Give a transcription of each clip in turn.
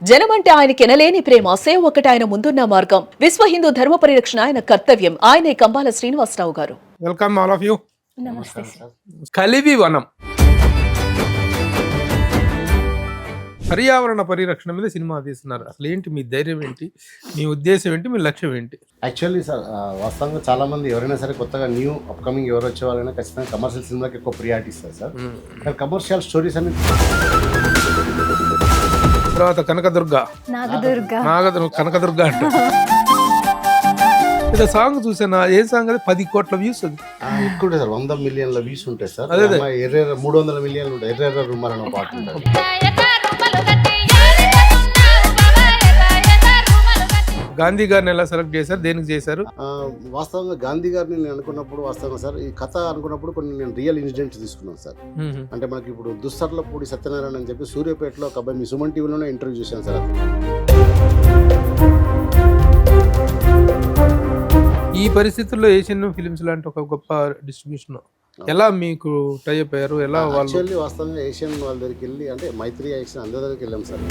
జనమంటే ఆయనకి ఎనలేని ప్రేమ, సేవ ఒకటి ఆయన ముందున్న మార్గం. విశ్వ హిందూ ధర్మ పరిరక్షణ ఆయన కర్తవ్యం. ఆయనే కంబాల శ్రీనివాసరావు గారు. Welcome all of you. నమస్తే సార్. కలివి వనం పర్యావరణ పరిరక్షణ మీద సినిమా తీస్తున్నారు. అసలు ఏంటి మీ ధైర్యం ఏంటి, మీ ఉద్దేశం ఏంటి, మీ లక్ష్యం ఏంటి? యాక్చువల్లీ సార్ వాస్తవంగా చాలా మంది ఎవరైనా సరే కొత్తగా న్యూ అప్కమింగ్ ఎవరు వచ్చే వాళ్ళైనా ఖచ్చితంగా కమర్షియల్ సినిమాకి ఎక్కువ ప్రియారిటీ ఇస్తారు సార్. కానీ కమర్షియల్ స్టోరీస్ అన్ని తర్వాత కనకదుర్గ అంటే ఏదో సాంగ్ చూసాను. ఏ సాంగ్ అది? 10 కోట్ల వ్యూస్. అది ఎక్కువ ఉంటాయి సార్, 100 మిలియన్ల వ్యూస్ ఉంటాయి సార్. అదే 300 మిలియన్లు ఉంటాయి. ఎర్ర రుమాలన్న పాట ఉంటుంది. గాంధీ గారిని ఎలా సెలెక్ట్ చేశారు, దేనికి చేశారు? వాస్తవంగా గాంధీ గారిని నేను అనుకున్నప్పుడు, వాస్తవంగా సార్ ఈ కథ అనుకున్నప్పుడు కొన్ని నేను రియల్ ఇన్సిడెంట్స్ తీసుకున్నాను సార్. అంటే మనకి ఇప్పుడు దుస్సర్లపూడి సత్యనారాయణ అని చెప్పి సూర్యాపేటలో ఒక అబ్బాయి మీ సుమన్ టీవీలోనే ఇంటర్వ్యూ చేశాను సార్. ఈ పరిస్థితుల్లో ఏషియన్ ఫిలిమ్స్ లాంటి ఒక గొప్ప డిస్ట్రిబ్యూషన్ ఎలా మీకు టైప్ అయ్యారు? ఎలా వాళ్ళు? యాక్చువల్లీ వాస్తవంగా ఏషియన్ వాళ్ళ దగ్గరికి వెళ్ళి, అంటే మైత్రి యాక్షన్ అందరి దగ్గరికి వెళ్ళాం సార్.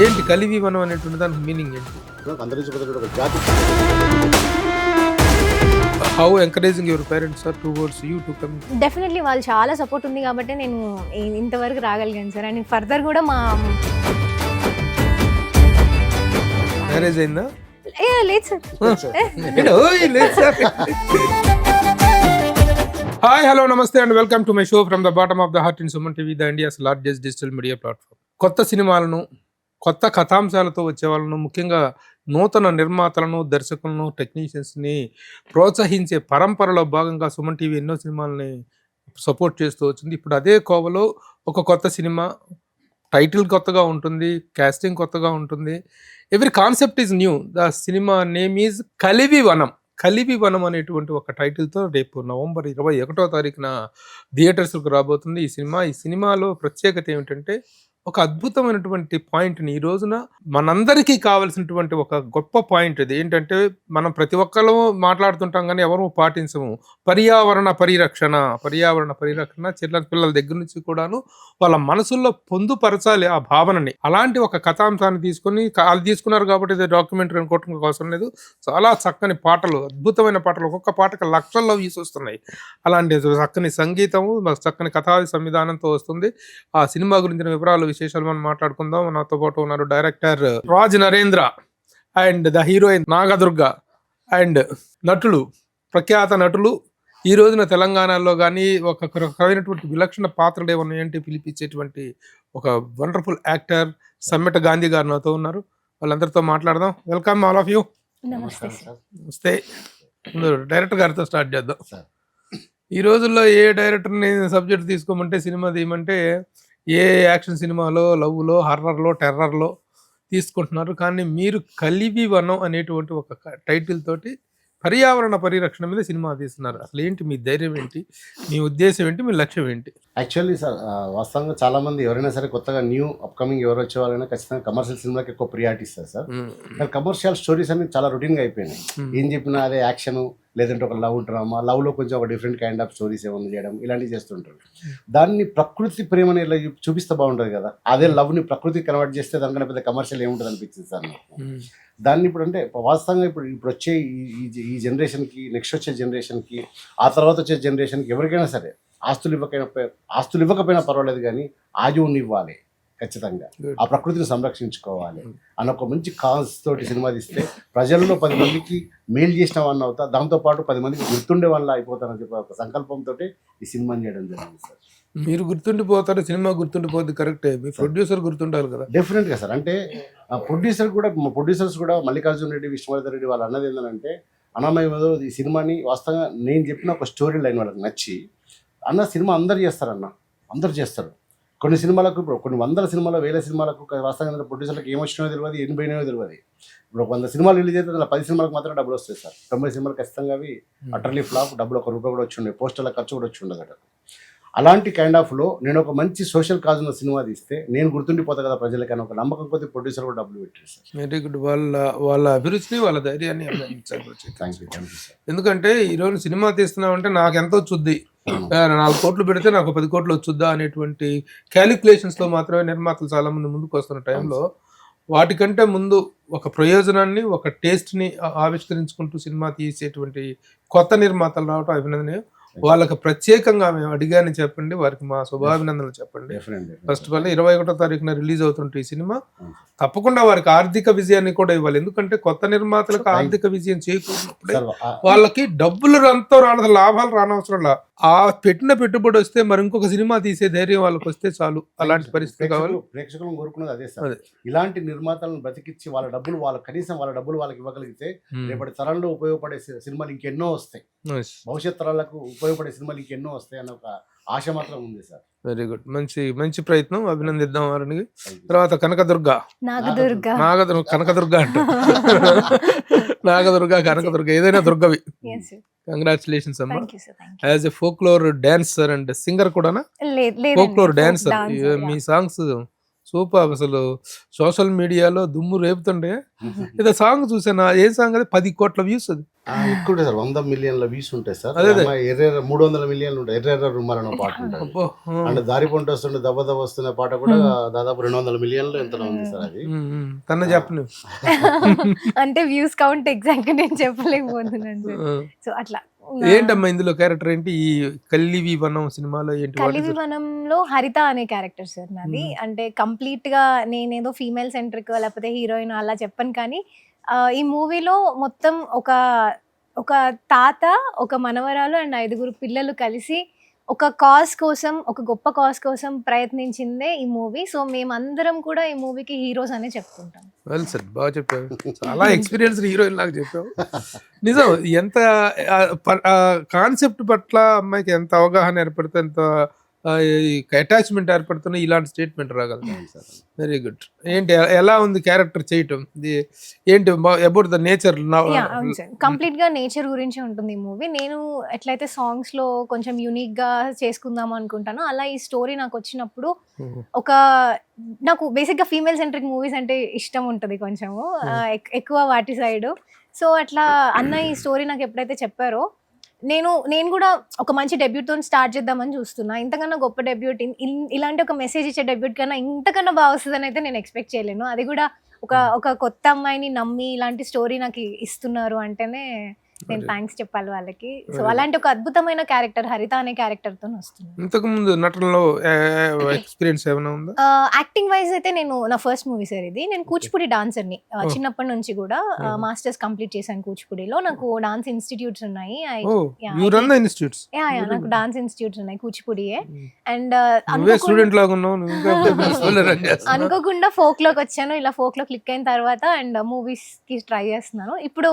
ఏంటి కలివి వనం అనేటువంటి దానికి మీనింగ్ ఏంటి? అందరి ఒక జాతి. How encouraging your parents are towards you to come? Definitely వాళ్ళు చాలా సపోర్ట్ ఉంది కాబట్టి నేను ఇంతవరకు రాగలిగాను సార్. అండ్ ఫర్దర్ కూడా మా మ్యారేజ్ అయిందా? లేదు సార్. హాయ్, హలో, నమస్తే and welcome to my show from the bottom of the heart in Suman TV, the India's largest digital media platform. కొత్త సినిమాలను, కొత్త కథాంశాలతో వచ్చే వాళ్ళను, ముఖ్యంగా నూతన నిర్మాతలను, దర్శకులను, టెక్నీషియన్స్ని ప్రోత్సహించే పరంపరలో భాగంగా సుమన్ టీవీ ఎన్నో సినిమాలని సపోర్ట్ చేస్తూ వచ్చింది. ఇప్పుడు అదే కోవలో ఒక కొత్త సినిమా, టైటిల్ కొత్తగా ఉంటుంది, కాస్టింగ్ కొత్తగా ఉంటుంది, every concept is new. The cinema name is Kalivi Vanam. Kalivi వనం అనేటువంటి ఒక టైటిల్తో రేపు నవంబర్ 21వ తారీఖున థియేటర్స్కి రాబోతుంది ఈ సినిమా. ఈ సినిమాలో ప్రత్యేకత ఏమిటంటే ఒక అద్భుతమైనటువంటి పాయింట్ని ఈ రోజున మనందరికీ కావాల్సినటువంటి ఒక గొప్ప పాయింట్ ఇది. ఏంటంటే మనం ప్రతి ఒక్కరు మాట్లాడుతుంటాం కానీ ఎవరు పాటించము. పర్యావరణ పరిరక్షణ చిన్న పిల్లల దగ్గర నుంచి కూడాను వాళ్ళ మనసుల్లో పొందుపరచాలి ఆ భావనని. అలాంటి ఒక కథాంశాన్ని తీసుకొని వాళ్ళు తీసుకున్నారు కాబట్టి ఇది డాక్యుమెంటరీ అనుకోవడం అవసరం లేదు. చాలా చక్కని పాటలు, అద్భుతమైన పాటలు, ఒక్కొక్క పాటకు లక్షల్లో వ్యూస్ వస్తున్నాయి. అలాంటి చక్కని సంగీతము, చక్కని కథా సంవిధానంతో వస్తుంది. ఆ సినిమా గురించిన వివరాలు, విశేషాలు మనం మాట్లాడుకుందాం. నాతో పాటు ఉన్నారు director Raj Narendra and the heroine Nagadurga and నటులు, ప్రఖ్యాత నటులు. ఈ రోజున తెలంగాణలో కానీ ఒక రకమైనటువంటి విలక్షణ పాత్రలు ఏమన్నా ఏంటి పిలిపించేటువంటి ఒక వండర్ఫుల్ యాక్టర్ సమ్మెట గాంధీ గారు నాతో ఉన్నారు. వాళ్ళందరితో మాట్లాడదాం. Welcome all of you. నమస్తే. డైరెక్టర్ గారితో స్టార్ట్ చేద్దాం. ఈ రోజుల్లో ఏ డైరెక్టర్ని సబ్జెక్ట్ తీసుకోమంటే, సినిమా తీయమంటే ఏ యాక్షన్ సినిమాలో, లవ్లో, హర్రర్లో, టెర్రర్లో తీసుకుంటున్నారు. కానీ మీరు కలివి వనం అనేటువంటి ఒక టైటిల్ తోటి పర్యావరణ పరిరక్షణ మీద సినిమా తీస్తున్నారు. అసలు ఏంటి మీ ధైర్యం ఏంటి, మీ ఉద్దేశం ఏంటి, మీ లక్ష్యం ఏంటి? యాక్చువల్లీ సార్ వాస్తవంగా చాలా మంది ఎవరైనా సరే కొత్తగా న్యూ అప్కమింగ్ ఎవరు వచ్చే వాళ్ళైనా ఖచ్చితంగా కమర్షియల్ సినిమాకి ఎక్కువ ప్రియారిటీ ఇస్తారు సార్. కానీ కమర్షియల్ స్టోరీస్ అన్ని చాలా రొటీన్గా అయిపోయినాయి. ఏం చెప్పినా అదే యాక్షన్, లేదంటే ఒక లవ్ డ్రామా, లవ్లో కొంచెం ఒక డిఫరెంట్ కైండ్ ఆఫ్ స్టోరీస్ ఏమైనా చేయడం, ఇలాంటివి చేస్తుంటారు. దాన్ని ప్రకృతి ప్రేమని ఇలా చూపిస్తే బాగుంటుంది కదా. అదే లవ్ని ప్రకృతి కన్వర్ట్ చేస్తే దానికన్నా పెద్ద కమర్షియల్ ఏముంటుంది అనిపించింది సార్ నాకు. దాన్ని ఇప్పుడు అంటే వాస్తవంగా ఇప్పుడు వచ్చే ఈ జనరేషన్కి, నెక్స్ట్ వచ్చే జనరేషన్కి, ఆ తర్వాత వచ్చే జనరేషన్కి ఎవరికైనా సరే ఆస్తులు ఇవ్వకపోయినా పర్వాలేదు, కానీ ఆయువుని ఇవ్వాలి ఖచ్చితంగా. ఆ ప్రకృతిని సంరక్షించుకోవాలి అన్న ఒక మంచి కాజ్ తోటి సినిమా తీస్తే ప్రజల్లో 10 మందికి మేలు చేసిన వాళ్ళని అవుతా, దాంతోపాటు 10 మందికి గుర్తుండే వాళ్ళ అయిపోతారని చెప్పి ఒక సంకల్పంతో ఈ సినిమాని చేయడం జరిగింది సార్. మీరు గుర్తుండిపోతారు, సినిమా గుర్తుండిపోద్ది, కరెక్టే. మీ ప్రొడ్యూసర్ గుర్తుండాలి కదా. డెఫినెట్గా సార్. అంటే ప్రొడ్యూసర్స్ కూడా మల్లికార్జున రెడ్డి, విష్ణువర్ధన్ రెడ్డి వాళ్ళు అన్నది ఏంటంటే, అన్నమయ్య ఈ సినిమాని వాస్తవంగా నేను చెప్పిన ఒక స్టోరీ లైన్ వాళ్ళకి నచ్చి, అన్న సినిమా అందరు చేస్తారు. కొన్ని సినిమాలకు, ఇప్పుడు కొన్ని 100 సినిమాలు, 1000 సినిమాలకు వాస్తవంగా ప్రొడ్యూసర్లకు ఏమొచ్చినో తెలియదు, ఏం పోయినాయో తెలియదు. ఇప్పుడు 100 సినిమాలు రిలీజ్ అయితే అందులో 10 సినిమాలకు మాత్రం డబ్బులు వస్తాయి సార్. 90 సినిమాలు ఖచ్చితంగా అవి అటర్లీ ఫ్లాప్, డబ్బులు ₹1 కూడా వచ్చి ఉండే, పోస్టర్ల ఖర్చు కూడా వచ్చి ఉండదు. అలాంటి కైండ్ ఆఫ్లో నేను ఒక మంచి సోషల్ కాజ్ ఉన్న సినిమా తీస్తే నేను గుర్తుండిపోతా కదా ప్రజలకైనా ఒక నమ్మకం కొద్ది ప్రొడ్యూసర్ కూడా డబ్బులు పెట్టారు సార్. Very good. వాళ్ళ అభిరుచిని, వాళ్ళ ధైర్యాన్ని థ్యాంక్ యూ సార్. ఎందుకంటే ఈరోజు సినిమా తీస్తున్నామంటే నాకు ఎంతో చుద్ది, 4 కోట్లు పెడితే నాకు 10 కోట్లు వచ్చుద్దా అనేటువంటి క్యాలిక్యులేషన్స్ లో మాత్రమే నిర్మాతలు చాలా మంది ముందుకు వస్తున్న టైంలో వాటికంటే ముందు ఒక ప్రయోజనాన్ని ఒక టేస్ట్ ని ఆవిష్కరించుకుంటూ సినిమా తీసేటువంటి కొత్త నిర్మాతలు రావడం అభినందనీయం. వాళ్ళకి ప్రత్యేకంగా మేము అడిగాని చెప్పండి, వారికి మా శుభాభినందనలు చెప్పండి. ఫస్ట్ ఆఫ్ ఆల్ 21వ తారీఖున రిలీజ్ అవుతుంటే ఈ సినిమా తప్పకుండా వారికి ఆర్థిక విజయాన్ని కూడా ఇవ్వాలి. ఎందుకంటే కొత్త నిర్మాతలకు ఆర్థిక విజయం చేకూరినప్పుడే వాళ్ళకి డబ్బులు రంతో రాని లాభాలు రానవసరం లా, ఆ పెట్టిన పెట్టుబడి వస్తే మరి ఇంకొక సినిమా తీసే ధైర్యం వాళ్ళకి వస్తే చాలు. అలాంటి పరిస్థితి కావాలి. ప్రేక్షకులను కోరుకున్నది అదే సార్. ఇలాంటి నిర్మాతలను బ్రతికిచ్చి వాళ్ళ డబ్బులు కనీసం వాళ్ళ డబ్బులు వాళ్ళకి ఇవ్వగలిగితే రేపటి తరంలో ఉపయోగపడే సినిమాలు ఇంకెన్నో వస్తాయి, భవిష్యత్ తరాలకు ఉపయోగపడే సినిమాలు ఇంకెన్నో వస్తాయి అన్న ఒక ఆశ మాత్రం ఉంది సార్. వెరీ గుడ్, మంచి మంచి ప్రయత్నం, అభినందిద్దాం వారిని. తర్వాత కనకదుర్గ కనకదుర్గ అంట కనకదుర్గ ఏదైనా దుర్గవి. కంగ్రాచులేషన్స్ అమ్మా. As a folklore dancer and singer కూడానా? Folklore dancer. మీ సాంగ్స్ సూపర్, అసలు సోషల్ మీడియాలో దుమ్ము రేపుతుండే. ఏదో సాంగ్ చూసాను, ఏ సాంగ్ అది 10 కోట్ల వ్యూస్. అది ఎక్కువ సార్, 100 మిలియన్ల వ్యూస్ ఉంటాయి సార్. 300 మిలియన్లు ఉంటాయి. ఎర్ర రుమాలన్న పాట ఉంటుంది అండ్ దారి పొంట వస్తుండే దెబ్బ దెబ్బ వస్తున్న పాట కూడా దాదాపు 200 మిలియన్లు ఎంత ఉంది సార్. అది తన చెప్పను అంటే వ్యూస్ కౌంట్ ఎగ్జాక్ట్ నేను చెప్పలేకపోతున్నాను. సో అట్లా ఏంటమ్మా ఇందులో క్యారెక్టర్ ఏంటి? ఈ కల్లివి వనం సినిమాలో ఏంటి? కల్లివి వనంలో హరిత అనే క్యారెక్టర్ సార్ నాది. అంటే కంప్లీట్ గా నేనేదో ఫీమేల్ సెంట్రిక్ లేకపోతే హీరోయిన్ అలా చెప్పను, కానీ ఈ మూవీలో మొత్తం ఒక తాత, ఒక మనవరాలు అండ్ 5 పిల్లలు కలిసి ఒక కాజ్ కోసం, ఒక గొప్ప కాజ్ కోసం ప్రయత్నించిందే ఈ మూవీ. సో మేమందరం కూడా ఈ మూవీకి హీరోస్ అనే చెప్పుకుంటాం. వెల్ సార్, బాగా చెప్పావు. చాలా ఎక్స్పీరియన్స్ హీరోయిన్ లాగా చెప్పావు. నిజం, ఎంత కాన్సెప్ట్ పట్ల అమ్మాయికి ఎంత అవగాహన ఏర్పడితే, ఎంత అటాచ్మెంట్ ఏర్పడుతున్నా ఇలాంటి స్టేట్మెంట్ రాగలదు. Very good. ఏంటి ఎలా ఉంది క్యారెక్టర్ చేయటం? ఏంటి అబౌట్ ద నేచర్? కంప్లీట్ గా నేచర్ గురించి ఉంటుంది ఈ మూవీ. నేను ఎట్లయితే సాంగ్స్ లో కొంచెం యూనిక్ గా చేసుకుందాం అనుకుంటానో, అలా ఈ స్టోరీ నాకు వచ్చినప్పుడు నాకు బేసిక్ గా ఫీమేల్ సెంట్రిక్ మూవీస్ అంటే ఇష్టం ఉంటుంది కొంచెము ఎక్కువ వాటి సైడ్. సో అట్లా అన్న ఈ స్టోరీ నాకు ఎప్పుడైతే చెప్పారో, నేను కూడా ఒక మంచి డెబ్యూట్ తో స్టార్ట్ చేద్దామని చూస్తున్నా. ఇంతకన్నా గొప్ప డెబ్యూట్, ఇలాంటి ఒక మెసేజ్ ఇచ్చే డెబ్యూట్ కన్నా ఇంతకన్నా బాగా వస్తుందని అయితే నేను ఎక్స్పెక్ట్ చేయలేను. అది కూడా ఒక కొత్త అమ్మాయిని నమ్మి ఇలాంటి స్టోరీ నాకు ఇస్తున్నారు అంటేనే నేను థ్యాంక్స్ చెప్పాలి వాళ్ళకి. సో అలాంటి ఒక అద్భుతమైన క్యారెక్టర్ హరిత అనే క్యారెక్టర్ తో వస్తుంది. ఇంతకు ముందు నటనలో ఎక్స్పీరియన్స్ ఏమైనా ఉందా? యాక్టింగ్ వైజ్ అయితే నేను నా ఫస్ట్ మూవీ సార్ ఇది. నేను కూచిపూడి డాన్సర్ ని చిన్నప్పటి నుంచి కూడా. మాస్టర్స్ కంప్లీట్ చేశాను కూచిపూడిలో. నాకు డాన్స్ ఇన్స్టిట్యూట్స్ ఉన్నాయి. నాకు డాన్స్ ఇన్స్టిట్యూట్స్ ఉన్నాయి కూచిపూడియే. అండ్ అనుకోకుండా ఫోక్ లోకి వచ్చాను. ఇలా ఫోక్ లో క్లిక్ అయిన తర్వాత అండ్ మూవీస్ కి ట్రై చేస్తున్నాను. ఇప్పుడు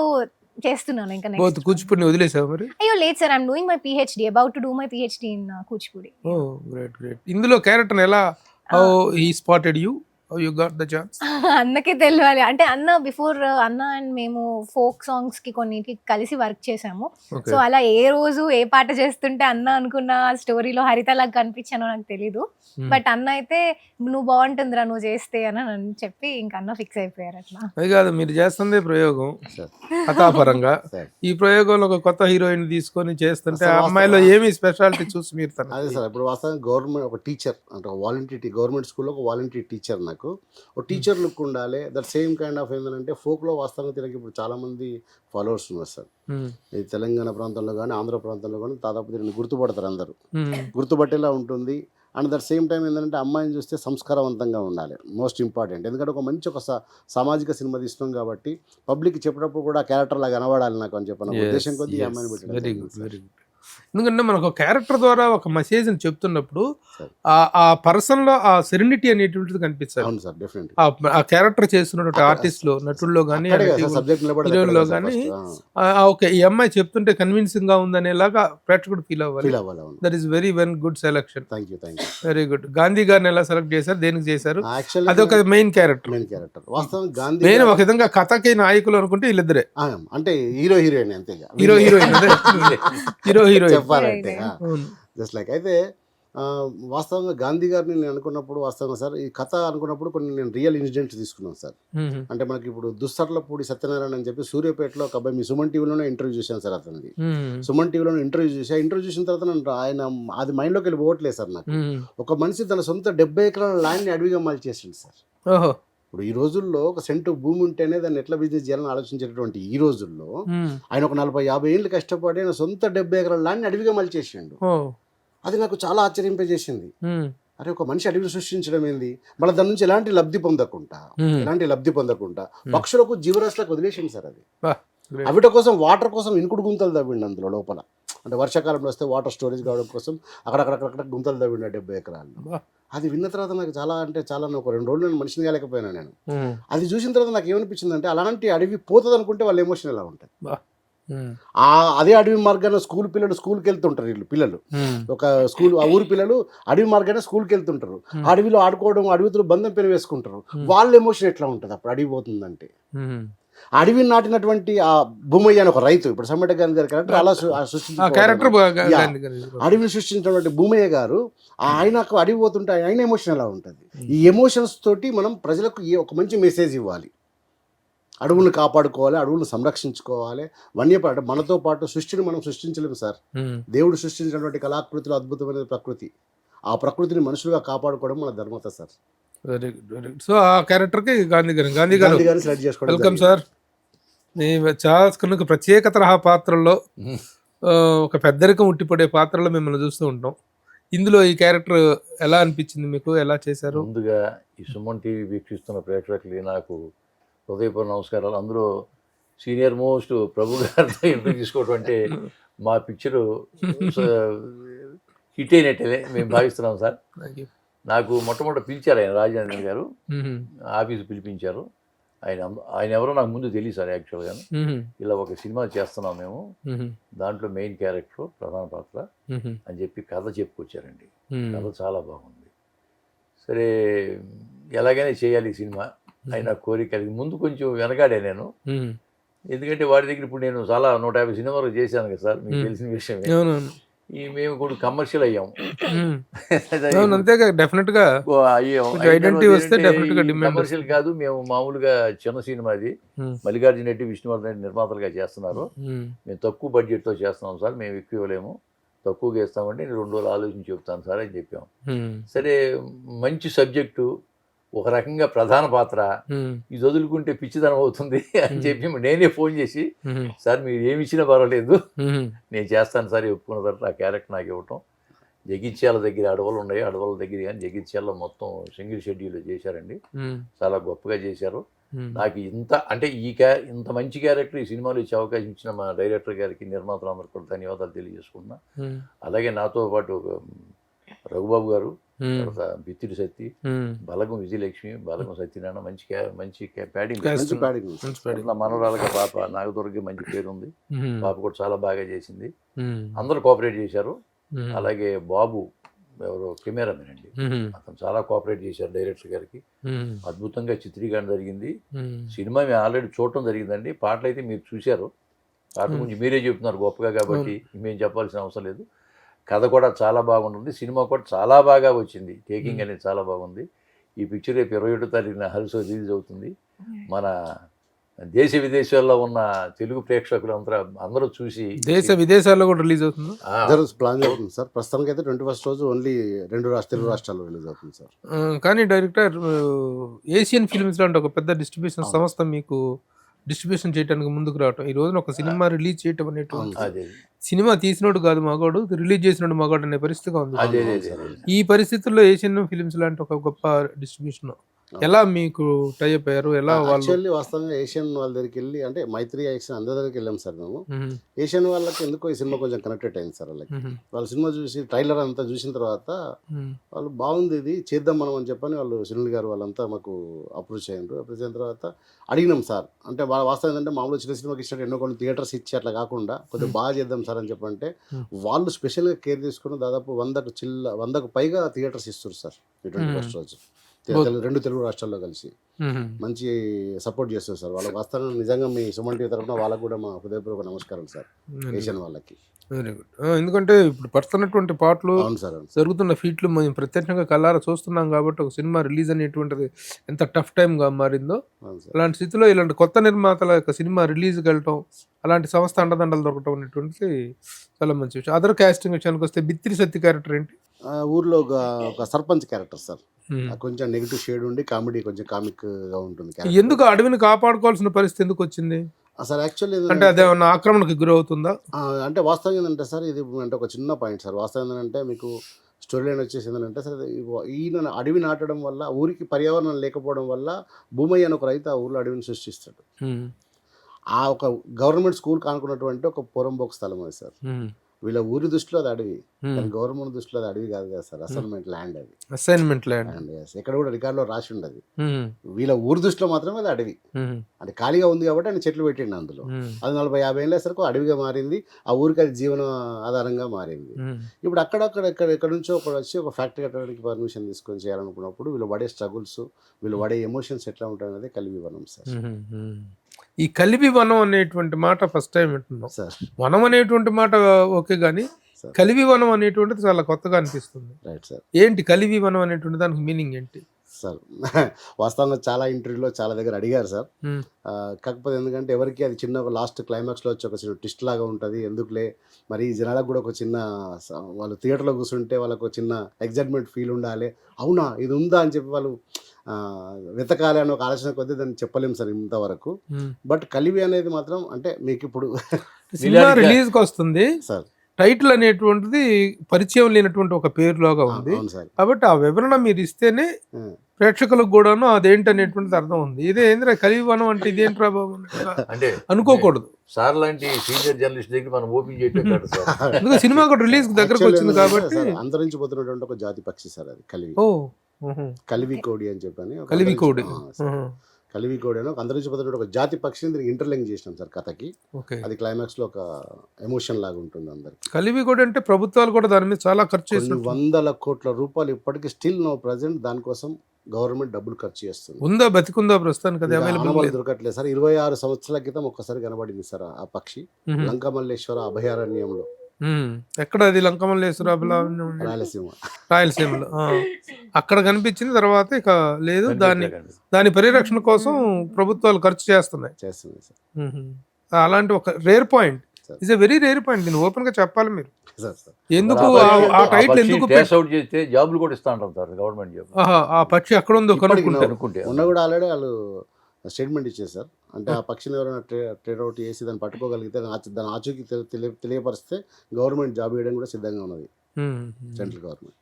చేస్తున్నాను. ఇంకా కూచిపూడి వదిలేసావు మరి? అయ్యో లేదు sir, I'm doing my PhD, about to do my PhD in Kuchipudi. Oh great great. ఇందులో క్యారెక్టర్ ఎలా how he spotted you, how you got the chance? అన్నకే తెలియాలి. అంటే అన్న బిఫోర్ అన్న అండ్ మేము ఫోక్ సాంగ్స్ కి కొన్నిటికి కలిసి వర్క్ చేసాము. సో అలా ఏ రోజు ఏ పాట చేస్తుంటే అన్న అనుకున్న స్టోరీలో హరిత లాగా కనిపించానో నాకు తెలీదు. బట్ అన్న అయితే నువ్వు బాగుంటుందిరా నువ్వు చేస్తే అని చెప్పి ఇంకా అన్న ఫిక్స్ అయిపోయారు. అట్లా అది కాదు, మీరు చేస్తుంది ప్రయోగం కథాపరంగా. ఈ ప్రయోగంలో ఒక కొత్త హీరోయిన్ తీసుకొని చేస్తుంటే ఆ అమ్మాయిలో ఏమి స్పెషాలిటీ చూసి మీరు? అదే సార్, ఇప్పుడు వాస్తవం గవర్నమెంట్ ఒక టీచర్ అంటే వాలంటీర్, గవర్నమెంట్ స్కూల్లో ఒక వాలంటీర్ టీచర్. నాకు ఒక టీచర్ లుక్ ఉండాలి. దట్ సేమ్ కైండ్ ఆఫ్ ఏంటంటే ఫోక్లో వాస్తవంగా తిరిగి ఇప్పుడు చాలా మంది ఫాలోవర్స్ ఉన్నారు సార్. ఈ తెలంగాణ ప్రాంతంలో కానీ ఆంధ్ర ప్రాంతంలో కానీ దాదాపు దీన్ని గుర్తుపడతారు, అందరూ గుర్తుపట్టేలా ఉంటుంది. అండ్ దట్ సేమ్ టైం ఏంటంటే అమ్మాయిని చూస్తే సంస్కారవంతంగా ఉండాలి, మోస్ట్ ఇంపార్టెంట్. ఎందుకంటే ఒక మంచి ఒక సామాజిక సినిమా తీస్తున్నాం కాబట్టి పబ్లిక్ చెప్పినప్పుడు కూడా క్యారెక్టర్ లాగా కనబడాలి నాకు అని చెప్పిన ఉద్దేశం కొద్దీ ఈ అమ్మాయిని పెట్టారు. ఎందుకంటే మనకు క్యారెక్టర్ ద్వారా ఒక మెసేజ్ అని చెప్తున్నప్పుడు ఆ పర్సన్ లో ఆ సెరెనిటీ అనేటువంటిది కనిపిస్తుంది. ఆ క్యారెక్టర్ చేస్తున్నటువంటి ఆర్టిస్ట్ లో, నటుల్లో కానీ హీరోలో కానీ ఓకే ఈ అమ్మాయి చెప్తుంటే కన్విన్సింగ్ గా ఉందనేలాగా ప్రేక్షకుడు ఫీల్ అవ్వాలి. That is very good selection. Very good. Gandhi గారిని ఎలా సెలెక్ట్ చేశారు, దేనికి చేశారు? అదొక మెయిన్ క్యారెక్టర్. మెయిన్ ఒక విధంగా కథకి నాయకులు అనుకుంటే వీళ్ళిద్దరే, అంటే హీరో హీరోయిన్ అంతే. హీరో హీరోయిన్ చెప్పాలంటే జస్ట్ లైక్ అయితే వాస్తవంగా గాంధీ గారిని నేను అనుకున్నప్పుడు వాస్తవంగా సార్ ఈ కథ అనుకున్నప్పుడు కొన్ని నేను రియల్ ఇన్సిడెంట్స్ తీసుకున్నాను సార్. అంటే మనకి ఇప్పుడు దుస్తర్లపూడి సత్యనారాయణ అని చెప్పి సూర్యాపేటలో ఒక అబ్బాయి మీ సుమన్ టీవీలోనే ఇంటర్వ్యూ చూశాను సార్ అతనిది. సుమన్ టీవీలోనే ఇంటర్వ్యూ చూసిన తర్వాత నన్ను ఆయన అది మైండ్లోకి వెళ్ళి పోవట్లేదు సార్ నాకు. ఒక మనిషి తన సొంత 70 ఎకరాల ల్యాండ్ని అడవిగా మలిచేసిండు సార్. ఇప్పుడు ఈ రోజుల్లో ఒక సెంటు భూమి ఉంటేనే దాన్ని ఎట్లా బిజినెస్ చేయాలని ఆలోచించేటటువంటి ఈ రోజుల్లో ఆయన ఒక 40-50 ఏళ్ళు కష్టపడి ఆయన సొంత 70 ఎకరాల ల్యాండ్ని అడవిగా మలిచేసిండు. అది నాకు చాలా ఆశ్చర్యింపజేసింది. అరే ఒక మనిషి అడవిని సృష్టించడం ఏంది, మళ్ళీ దాని నుంచి ఎలాంటి లబ్ధి పొందకుండా పక్షులకు జీవరాశులకు వదిలేసింది సార్. అది అవిట కోసం వాటర్ కోసం ఇనుకుడు గుంతలు తవ్విండి అందులో లోపల. అంటే వర్షాకాలంలో వస్తే వాటర్ స్టోరేజ్ కావడం కోసం అక్కడక్కడ గుంతలు తవ్విండి 70 ఎకరాల్లో. అది విన్న తర్వాత నాకు చాలా అంటే చాలా ఒక 2 రోజులు నేను మనిషిని కాలేకపోయినా నేను. అది చూసిన తర్వాత నాకు ఏమనిపించింది అంటే అలాంటి అడవి పోతుంది అనుకుంటే వాళ్ళ ఎమోషన్ ఎలా ఉంటుంది. అదే అడవి మార్గాన స్కూల్కి వెళ్తుంటారు వీళ్ళు పిల్లలు, ఒక స్కూల్ ఆ ఊరి పిల్లలు అడవి మార్గాన స్కూల్కి వెళ్తుంటారు. అడవిలో ఆడుకోవడం, అడవితో బంధం పెన వేసుకుంటారు. వాళ్ళ ఎమోషన్ ఎట్లా ఉంటుంది అప్పుడు అడవి పోతుందంటే. అడవిని నాటినటువంటి ఆ భూమయ్య అని ఒక రైతు, ఇప్పుడు సమ్మట గాంధీ గారి క్యారెక్టర్ అలా అడవిని సృష్టించినటువంటి భూమయ్య గారు, ఆయనకు అడవి పోతుంటే ఆయన ఎమోషన్ ఎలా ఉంటుంది. ఈ ఎమోషన్స్ తోటి మనం ప్రజలకు ఒక మంచి మెసేజ్ ఇవ్వాలి. అడవులను కాపాడుకోవాలి, అడవులను సంరక్షించుకోవాలి. వన్యప్రాణి మనతో పాటు సృష్టిని మనం సృష్టించలేము సార్. దేవుడు సృష్టించినటువంటి కళాకృతిలో అద్భుతమైన ప్రకృతి, ఆ ప్రకృతిని మనుషులుగా కాపాడుకోవడం మన ధర్మత సార్. Very good, very good. So ఆ క్యారెక్టర్కి గాంధీ గారు సెలెక్ట్ చేసుకోవడం. Welcome sir. చాలా ప్రత్యేక తరహా పాత్రల్లో ఒక పెద్దరికం ఉట్టిపడే పాత్రలో మిమ్మల్ని చూస్తూ ఉంటాం. ఇందులో ఈ క్యారెక్టర్ ఎలా అనిపించింది మీకు, ఎలా చేశారు? ముందుగా ఈ సుమన్ టీవీ వీక్షిస్తున్న ప్రేక్షకులకి నాకు హృదయపూర్వక నమస్కారాలు. అందులో సీనియర్ మోస్ట్ ప్రభు గారితో ఇంటర్వ్యూ తీసుకోవడం అంటే మా పిక్చరు హిట్ అయినట్టే మేము భావిస్తున్నాం సార్. నాకు మొట్టమొదటి పిలిచారు ఆయన, రాజేంద్ర గారు ఆఫీసు పిలిపించారు. ఆయన ఎవరో నాకు ముందు తెలియదు సార్. యాక్చువల్గా ఇలా ఒక సినిమా చేస్తున్నాం మేము, దాంట్లో మెయిన్ క్యారెక్టర్ ప్రధాన పాత్ర అని చెప్పి కథ చెప్పుకొచ్చారండి. కథ చాలా బాగుంది. సరే ఎలాగైనా చేయాలి ఈ సినిమా ఆయన కోరిక కలిగి ముందు కొంచెం వెనకాడే నేను. ఎందుకంటే వాడి దగ్గర ఇప్పుడు నేను చాలా 150 సినిమాలు చేశాను కదా సార్, మీకు తెలిసిన విషయం. మేము కూడా కమర్షియల్ అయ్యాం. కమర్షియల్ కాదు, మేము మామూలుగా చిన్న సినిమా అది. మల్లికార్జున రెడ్డి, విష్ణువర్ధన్ రెడ్డి నిర్మాతలుగా చేస్తున్నారు. మేము తక్కువ బడ్జెట్తో చేస్తున్నాం సార్, మేము ఎక్కువ ఇవ్వలేము, తక్కువగా ఇస్తామంటే నేను 2 రోజులు ఆలోచించి చెప్తాను సార్ అని చెప్పాం. సరే మంచి సబ్జెక్టు, ఒక రకంగా ప్రధాన పాత్ర, ఇది వదులుకుంటే పిచ్చిదనం అవుతుంది అని చెప్పి నేనే ఫోన్ చేసి, సార్ మీరు ఏమి ఇచ్చినా పర్వాలేదు నేను చేస్తాను సార్ ఒప్పుకున్న తర్వాత ఆ క్యారెక్టర్ నాకు ఇవ్వటం. జగిత్యాల దగ్గర అడవులు ఉన్నాయి, అడవుల దగ్గర కానీ జగిత్యాలలో మొత్తం సింగిల్ షెడ్యూల్ చేశారండి. చాలా గొప్పగా చేశారు. నాకు అంటే ఇంత మంచి క్యారెక్టర్ ఈ సినిమాలో ఇచ్చే అవకాశం ఇచ్చిన మా డైరెక్టర్ గారికి, నిర్మాతలందరికీ కూడా ధన్యవాదాలు తెలియజేసుకున్నా. అలాగే నాతో పాటు రఘుబాబు గారు, బిత్తిడి సత్తి, బలగం విజయలక్ష్మి, బలగం సత్యనారాయణ, మంచి ప్యాడింగ్. మనవరాలుగా పాప నాగదుర్గ మంచి పేరు ఉంది, పాప కూడా చాలా బాగా చేసింది. అందరూ కోఆపరేట్ చేశారు. అలాగే బాబు ఎవరో కెమెరామెన్ అండి, అతను చాలా కోఆపరేట్ చేశారు డైరెక్టర్ గారికి. అద్భుతంగా చిత్రీకరణ జరిగింది. సినిమా మేము ఆల్రెడీ చూడటం జరిగిందండి. పాటలు అయితే మీరు చూశారు, పాటల గురించి మీరే చెప్తున్నారు గొప్పగా, కాబట్టి మేము చెప్పాల్సిన అవసరం లేదు. కథ కూడా చాలా బాగుంటుంది, సినిమా కూడా చాలా బాగా వచ్చింది, టేకింగ్ అనేది చాలా బాగుంది. ఈ పిక్చర్ రేపు 27వ తారీఖున హల్సో రిలీజ్ అవుతుంది. మన దేశ విదేశాల్లో ఉన్న తెలుగు ప్రేక్షకులు అందరూ చూసి, దేశ విదేశాల్లో కూడా రిలీజ్ అవుతుంది ప్లాన్ అవుతుంది సార్. ప్రస్తుతానికి అయితే 21st రోజు ఓన్లీ 2 తెలుగు రాష్ట్రాల్లో రిలీజ్ అవుతుంది సార్. కానీ డైరెక్టర్, ఏషియన్ ఫిల్మ్స్ లాంటి ఒక పెద్ద డిస్ట్రిబ్యూషన్ సంస్థ మీకు డిస్ట్రిబ్యూషన్ చేయడానికి ముందుకు రావటం, ఈ రోజున ఒక సినిమా రిలీజ్ చేయటం అనేటువంటి, సినిమా తీసినోడు కాదు మగాడు, రిలీజ్ చేసినోడు మగాడు అనే పరిస్థితిగా ఉంది. ఈ పరిస్థితుల్లో ఏషియన్ ఫిల్మ్స్ లాంటి ఒక గొప్ప డిస్ట్రిబ్యూషన్ ఎలా మీకు టైఅప్ అయ్యారు? ఎలా యాక్చువల్లీ వాస్తవంగా ఏషియన్ వాళ్ళ దగ్గరికి వెళ్ళి, అంటే మైత్రి యాక్షన్ అందరి దగ్గరికి వెళ్ళాం సార్ మేము. ఏషియన్ వాళ్ళకి ఎందుకో ఈ సినిమా కొంచెం కనెక్టెడ్ అయింది సార్. వాళ్ళకి వాళ్ళ సినిమా చూసి ట్రైలర్ అంతా చూసిన తర్వాత వాళ్ళు బాగుంది, ఇది చేద్దాం మనం అని చెప్పని వాళ్ళు సునీల్ గారు వాళ్ళంతా మాకు అప్రోచ్ అయ్యారు. అప్రోచ్ అయిన తర్వాత అడిగినాం సార్. అంటే వాస్తవం ఏంటంటే మామూలు చిన్న సినిమాకి ఇచ్చినట్టు ఎన్నో కొన్ని థియేటర్స్ ఇచ్చి అట్లా కాకుండా కొద్దిగా బాగా చేద్దాం సార్ అని చెప్పంటే వాళ్ళు స్పెషల్గా కేర్ తీసుకుని దాదాపు 100కు పైగా థియేటర్స్ ఇస్తారు సార్ ఈ 21st రోజు. రెండు తెలుగు రాష్ట్రాల్లో కలిసి మంచి సపోర్ట్ చేస్తారు సార్. వాళ్ళకి వస్తాను నిజంగా మీ సుమన్ టీవీ తరఫున వాళ్ళకు కూడా మా హృదయపూర్వక నమస్కారం సార్, ఏషియన్ వాళ్ళకి. Very good. ఎందుకంటే ఇప్పుడు పడుతున్నటువంటి పాటలు, అవును సార్, అవును సార్. జరుగుతున్న ఫీట్లు మేము ప్రత్యక్షంగా కళ్ళారా చూస్తున్నాం కాబట్టి ఒక సినిమా రిలీజ్ అనేటువంటిది ఎంత టఫ్ టైమ్గా మారిందో, అవును సార్. అలాంటి స్థితిలో ఇలాంటి కొత్త నిర్మాతల యొక్క సినిమా రిలీజ్కి వెళ్ళటం, అలాంటి సంస్థ అండదండలు దొరకటం అనేటువంటిది చాలా మంచి విషయం. అదర్ కాస్టింగ్ విషయానికి వస్తే బిత్తిరి సత్య క్యారెక్టర్ ఏంటి? ఊర్లో ఒక సర్పంచ్ క్యారెక్టర్ సార్, కొంచెం నెగిటివ్ షేడ్ ఉండి కామెడీ కొంచెం కామిక్ గా ఉంటుంది character. ఎందుకు అడవిని కాపాడుకోవాల్సిన పరిస్థితి ఎందుకు వచ్చింది? సార్ యాక్చువల్లీ అంటే అదేమన్నా ఆక్రమణకు గురవుతుందా? అంటే వాస్తవం ఏంటంటే సార్, ఇది అంటే ఒక చిన్న పాయింట్ సార్. వాస్తవం ఏంటంటే మీకు స్టోరీ లైన్ వచ్చేసి ఏంటంటే సార్, ఈయన అడవి నాటడం వల్ల ఊరికి పర్యావరణం లేకపోవడం వల్ల భూమయ్య అని ఒక రైతు ఆ ఊర్లో అడవిని సృష్టిస్తాడు. ఆ ఒక గవర్నమెంట్ స్కూల్ కానుకున్నటువంటి ఒక పొరంబోక్ స్థలం అది సార్. వీళ్ళ ఊరి దృష్టిలో అది అడవి, కానీ గవర్నమెంట్ దృష్టిలో అది అడవి కాదు కదా సార్, అసైన్మెంట్ ల్యాండ్ అది. అసైన్మెంట్ ల్యాండ్ అండ్ ఎక్కడ కూడా రికార్డులో రాసి ఉండదు. వీళ్ళ ఊరి దృష్టిలో మాత్రమే అది అడవి. అంటే ఖాళీగా ఉంది కాబట్టి ఆయన చెట్లు పెట్టిండు అందులో. అది 40-50 ఏళ్ళ సరకు అడవిగా మారింది, ఆ ఊరికి అది జీవన ఆధారంగా మారింది. ఇప్పుడు ఎక్కడ నుంచో ఒకడు వచ్చి ఒక ఫ్యాక్టరీ కట్టడానికి పర్మిషన్ తీసుకొని చేయాలనుకున్నప్పుడు వీళ్ళు పడే స్ట్రగుల్స్, వీళ్ళు పడే ఎమోషన్స్ ఎట్లా ఉంటాయనేది కలిగి వనం సార్. ఈ కలిపి వనం అనేటువంటి మాట ఫస్ట్ టైం వింటున్నాం సార్. వనం అనేటువంటి మాట ఓకే, కానీ కలివి వనం అనేటువంటిది చాలా కొత్తగా అనిపిస్తుంది. Right sir. ఏంటి కలివి వనం అనేటువంటి దానికి మీనింగ్ ఏంటి సార్? వాస్తవంగా చాలా ఇంటర్వ్యూలో చాలా దగ్గర అడిగారు సార్. కాకపోతే ఎందుకంటే ఎవరికి అది చిన్న ఒక లాస్ట్ క్లైమాక్స్లో వచ్చి ఒక చిన్న ట్విస్ట్ లాగా ఉంటుంది, ఎందుకులే మరి జనాలకు కూడా ఒక చిన్న వాళ్ళు థియేటర్లో కూర్చుంటే వాళ్ళకు చిన్న ఎగ్జైట్మెంట్ ఫీల్ ఉండాలి, అవునా ఇది ఉందా అని చెప్పి వాళ్ళు వెతకాలి అని ఒక ఆలోచన కొద్దీ దాన్ని చెప్పలేము సార్ ఇంతవరకు. బట్ కలివి అనేది మాత్రం అంటే మీకు ఇప్పుడు సినిమా రిలీజ్కి వస్తుంది సార్, టైటిల్ అనేటువంటిది పరిచయం లేనటువంటి ఒక పేరులాగా ఉంది. అవును సార్. కాబట్టి ఆ వివరణ మీరు ఇస్తేనే ప్రేక్షకులకు కూడాను అదేంటి అనేటువంటిది అర్థం ఉంది. ఇదే ఏంద్రా కలివి వనం అంటే ఇదేంటి ప్రభావం అంటే అనుకోకూడదు. సార్ లాంటి సీనియర్ జర్నలిస్ట్ దగ్గర మనం ఓపెన్ చేయటం కాదు సార్. ఎందుకంటే సినిమా కూడా రిలీజ్ దగ్గరకు వచ్చింది కాబట్టి. అంతరించిపోతున్నటువంటి ఒక జాతి పక్షి సార్ అది కలివి. కలివి కోడి అని చెప్పని కలివి కోడి, కలివి కోడి అని ఒక అంతరించిపోతున్న ఒక జాతి పక్షిని దీనికి ఇంటర్లింక్ చేసినాం సార్ కథకి. అది క్లైమాక్స్ లో ఒక ఎమోషన్ లాగా ఉంటుంది అందరికి. కలివి కోడి అంటే ప్రభుత్వాలు కూడా దాని మీద చాలా ఖర్చు చేసి 100 కోట్ల రూపాయలు ఇప్పటికీ స్టిల్ నో ప్రజెంట్ దానికోసం గవర్నమెంట్ డబ్బులు ఖర్చు చేస్తుంది. ఉందా బతికుందా ప్రస్తుతానికి? దొరకట్లేదు సార్. 26 సంవత్సరాల క్రితం ఒక్కసారి కనబడింది సార్ ఆ పక్షి లంకమల్లేశ్వర అభయారణ్యంలో. ఎక్కడ అది? లంకమల్లేశ్వర రాయలసీమలో అక్కడ కనిపించింది. తర్వాత ఇక లేదు. దాని పరిరక్షణ కోసం ప్రభుత్వాలు ఖర్చు చేస్తున్నాయి సార్. అలాంటి ఒక rare point, it's a very rare point. దీన్ని ఓపెన్ గా చెప్పాలి మీరు. ఎందుకు ఆ టైటిల్ ఎందుకు చేస్తే జాబులు కూడా ఇస్తా ఉంటారు సార్, గవర్నమెంట్ జాబ్. ఆ పక్షి అక్కడ ఉందో కనుక్కుంటే ఉన్న కూడా ఆల్రెడీ వాళ్ళు స్టేట్మెంట్ ఇచ్చేది సార్. అంటే ఆ పక్షిని ఎవరైనా ట్రేడ్ అవుట్ చేసి దాన్ని పట్టుకోగలిగితే దాని ఆచూకీ తెలియపరిస్తే గవర్నమెంట్ జాబ్ ఇవ్వడం కూడా సిద్ధంగా ఉన్నది సెంట్రల్ గవర్నమెంట్.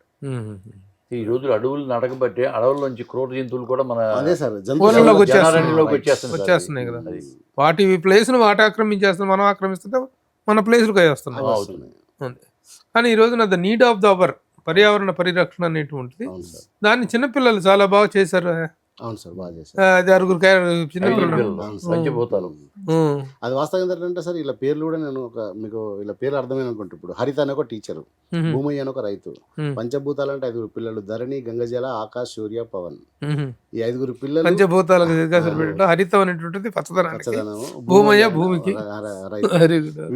ఈ రోజులు అడవులు నడకబట్టే అడవుల్లోంచి క్రూర జంతువులు కూడా మన అదే సార్ వచ్చేస్తున్నాయి కదా. వాటి ప్లేస్ ను వాటి ఆక్రమించేస్తున్నాం, మనం ఆక్రమిస్తుంటే మన ప్లేస్లకు వస్తున్నాయి. కానీ ఈ రోజున the need of the hour పర్యావరణ పరిరక్షణ అనేటువంటిది దాన్ని చిన్నపిల్లలు చాలా బాగా చేశారు. అవును సార్, బాగా చేశారు. అది 6 చిన్నపిల్లలు. అది వాస్తవం ఏంటంటే సార్ ఇలా పేర్లు కూడా నేను మీకు ఇలా పేర్లు అర్థమైన అనుకుంటా. ఇప్పుడు హరిత అని ఒక టీచరు, భూమయ్య అని ఒక రైతు, పంచభూతాలు అంటే 5 పిల్లలు, ధరణి, గంగజల, ఆకాశ్, సూర్య, పవన్. ఈ 5 పిల్లలు పంచభూతాలకు హరితం అనేటువంటిది పచ్చదనం, భూమయ్య భూమికి రైతు.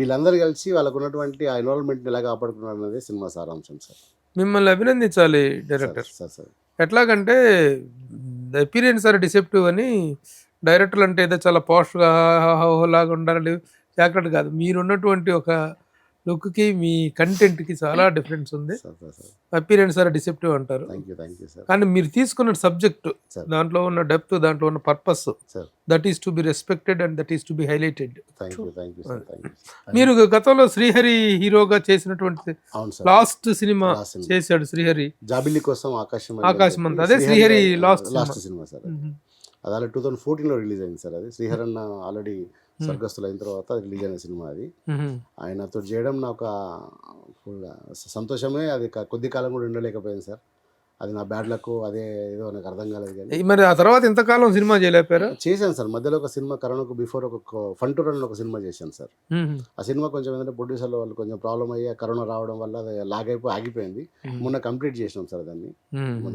వీళ్ళందరూ కలిసి వాళ్ళకు ఉన్నటువంటి ఆ ఎన్విరాన్మెంట్ ఎలా కాపాడుకున్నారు అనేది సినిమా సారాంశం సార్. మిమ్మల్ని అభినందించాలి డైరెక్టర్. ఎట్లాగంటే అపీరియన్స్ ఆర్ డిసెప్టివ్ అని డైరెక్టర్లు అంటే ఏదో చాలా పాష్గా లాగా ఉండాలి, జాగ్రత్త కాదు. మీరున్నటువంటి ఒక లుక్కి మీ కంటెంట్కి చాలా డిఫరెన్స్ ఉంది. అపీరియన్స్ ఆర్ డిసెప్టివ్ అంటారు, కానీ మీరు తీసుకున్న సబ్జెక్ట్, దాంట్లో ఉన్న డెప్త్, దాంట్లో ఉన్న purpose, that is to be respected and that is to be highlighted. మీరు గతంలో శ్రీహరి హీరోగా చేసినటువంటి లాస్ట్ సినిమా చేశాడు శ్రీహరి, జాబిల్లి కోసం ఆకాశం అంతా. అదే శ్రీహరి లాస్ట్ సినిమా సార్. అది అలా 2014లో రిలీజ్ అయింది సార్. అది శ్రీహరి అన్న ఆల్రెడీ స్వర్గస్థులు అయిన తర్వాత రిలీజ్ అయిన సినిమా అది. ఆయనతో చేయడం నాకు ఫుల్ సంతోషమే. అది కొద్ది కాలం కూడా ఉండలేకపోయింది సార్. అది నా బ్యాడ్ లక్, అదే ఏదో నాకు అర్థం కాలేదు కానీ మరి ఆ తర్వాత ఇంతకాలం సినిమా చేయలేపారా? చేశాను సార్. మధ్యలో ఒక సినిమా కరోనాకు బిఫోర్ ఒక ఫన్ టు రన్ ఒక సినిమా చేశాను సార్. ఆ సినిమా కొంచెం ఏంటంటే ప్రొడ్యూసర్ల వాళ్ళు కొంచెం ప్రాబ్లం అయ్యి కరోనా రావడం వల్ల అది లాగ్ అయిపోయి ఆగిపోయింది. మొన్న కంప్లీట్ చేసినాం సార్ దాన్ని.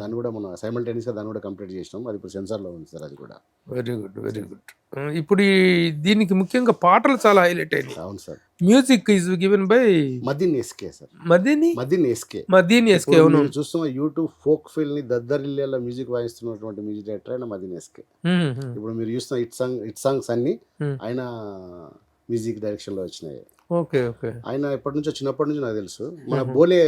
దాన్ని కూడా మొన్న సైమల్టేనియస్గా దాన్ని కూడా కంప్లీట్ చేసినాం. అది ఇప్పుడు సెన్సార్లో ఉంది సార్ అది కూడా. Very good, very good. ఇప్పుడు దీనికి ముఖ్యంగా పాటలు చాలా హైలైట్ అయినాయి. అవును sir. Music is given by Madeen SK sir. Madeeni SK. Madeeni SK. అవును, చూస్తున్న యూట్యూబ్ ఫోక్ ఫీల్ ని దద్దరిల్లేలా మ్యూజిక్ వాయిస్తున్నటువంటి మ్యూజిక్ డైరెక్టర్ అయిన మదీన్ ఎస్కే. ఇప్పుడు మీరు చూస్తున్న హిట్ సాంగ్స్ అన్ని ఆయన మ్యూజిక్ డైరెక్షన్ లో వచ్చినాయి. Okay okay. ఆయన ఎప్పటి నుంచో చిన్నప్పటి నుంచి నాకు తెలుసు. మన బోలే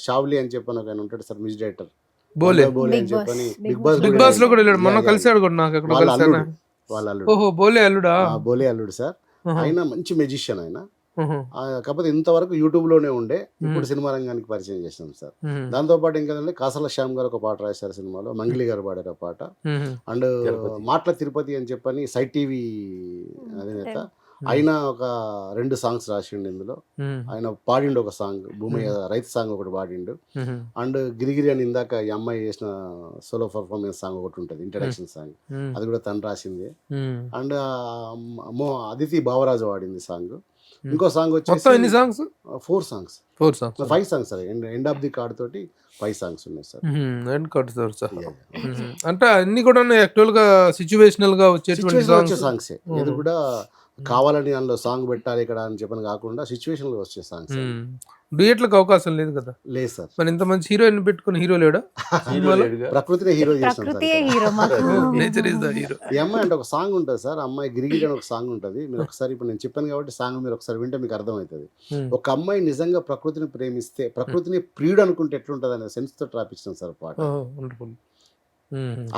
షావ్లీ అని చెప్పని ఆయన ఉంటాడు సార్ మ్యూజిక్ డైరెక్టర్. బోలే అని చెప్పని బిగ్ బాస్ లో కూడా వెళ్ళాడు. మొన్న కలిసాడు కూడా నాకు అక్కడ కలిసాను. వాళ్ళ అల్లుడు. ఓహో, బోలే అల్లుడా? బోలే అల్లుడు సార్. ఆయన మంచి మెజిషియన్ ఆయన. కాకపోతే ఇంతవరకు యూట్యూబ్ లోనే ఉండే, ఇప్పుడు సినిమా రంగానికి పరిచయం చేసినాం సార్. దాంతో పాటు ఇంకేంటంటే కాసల శ్యామ్ గారు ఒక పాట రాశారు సినిమాలో, మంగ్లీ గారు పాడారు పాట. అండ్ మాటల తిరుపతి అని చెప్పని సైట్ టీవీ అధినేత ఆయన ఒక 2 సాంగ్స్ రాసిండు ఇందులో. ఆయన పాడిండు ఒక సాంగ్, భూమయ్య రైతు సాంగ్ ఒకటి పాడిండు. అండ్ గిరిగిరి అని ఇందాక ఈ అమ్మాయి చేసిన సోలో పర్ఫార్మెన్స్ సాంగ్ ఒకటి ఉంటుంది, ఇంట్రడక్షన్ సాంగ్, అది కూడా తను రాసింది. అండ్ అదితి బావరాజు వాడింది సాంగ్. ఇంకో సాంగ్ వచ్చి 4 songs 5 songs sir. End of the card తోటి 5 సాంగ్స్ ఉన్నాయి సార్. అంటే అన్ని కూడా యాక్చువల్ గా సిచ్యువేషనల్ గా వచ్చేటువంటి సాంగ్స్. ఇది కూడా కావాలని అందులో సాంగ్ పెట్టాలి ఇక్కడ అని చెప్పని కాకుండా సిచ్యువేషన్ లో వచ్చే సాంగ్స్. డ్యూయట్లకు అవకాశం లేదు కదా? లేదు సార్. మరి ఇంత మంచి హీరోయిన్ పెట్టుకుని హీరో లేడా? ప్రకృతినే హీరో చేసాం నేచర్ ఇస్ ద హీరో. ఈ అమ్మాయి అంటే ఒక సాంగ్ ఉంటుంది సార్, అమ్మాయి గిరిగిరి అని ఒక సాంగ్ ఉంటుంది. మీరు ఒకసారి ఇప్పుడు నేను చెప్పాను కాబట్టి సాంగ్ మీరు ఒకసారి వింటే మీకు అర్థమవుతుంది. ఒక అమ్మాయి నిజంగా ప్రకృతిని ప్రేమిస్తే, ప్రకృతిని ప్రియుడు అనుకుంటే ఎట్లుంటది అనే సెన్స్ తో ట్రాపించాం సార్ పాట.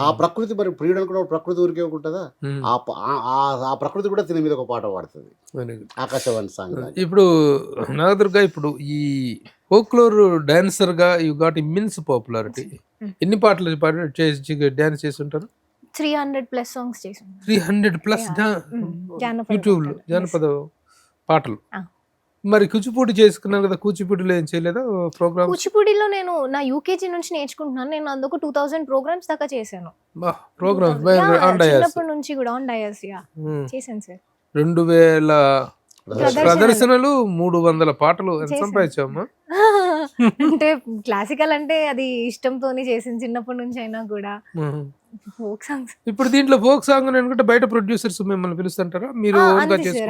ఆ ప్రకృతి మరి ప్రియుడు అనుకున్నప్పుడు ప్రకృతి ఊరికే ఉంటుందా? ఆ ప్రకృతి కూడా తిని మీద ఒక పాట పాడుతుంది, ఆకాశవాణి సాంగ్. ఇప్పుడు నాగదుర్గ, ఇప్పుడు ఈ ఫోక్లోర్ డాన్సర్ గా యు గాట్ ఇమ్మెన్స్ పాపులారిటీ. ఎన్ని పాటలు డాన్స్ చేసి ఉంటారు? 300+ సాంగ్స్ చేసాను. 300+ యూట్యూబ్ లో జానపద పాటలు. మరి కూచిపూడి చేసుకున్నాను కదా, కూచిపూడిలో ఏం చేయలేదా ప్రోగ్రామ్? కూచిపూడిలో నేను నా యూకేజీ నుంచి నేర్చుకుంటున్నాను. నేను అందుకు 2000 ప్రోగ్రామ్స్ దాకా చేశాను. ప్రోగ్రామ్స్ చిన్నప్పటి నుంచి కూడా ఆన్ డయాస్ చేశాను సార్. 2000 ప్రదర్శనలు, 300 పాటలు. ఎంత సంపాదించామా? అంటే క్లాసికల్ అంటే అది ఇష్టంతోనే చేసింది చిన్నప్పటి నుంచి అయినా కూడా. ఫోక్ సాంగ్స్ ఇప్పుడు దీంట్లో ఫోక్ సాంగ్ అనుకుంటే బయట ప్రొడ్యూసర్స్ మిమ్మల్ని పిలుస్తుంటారా? మీరు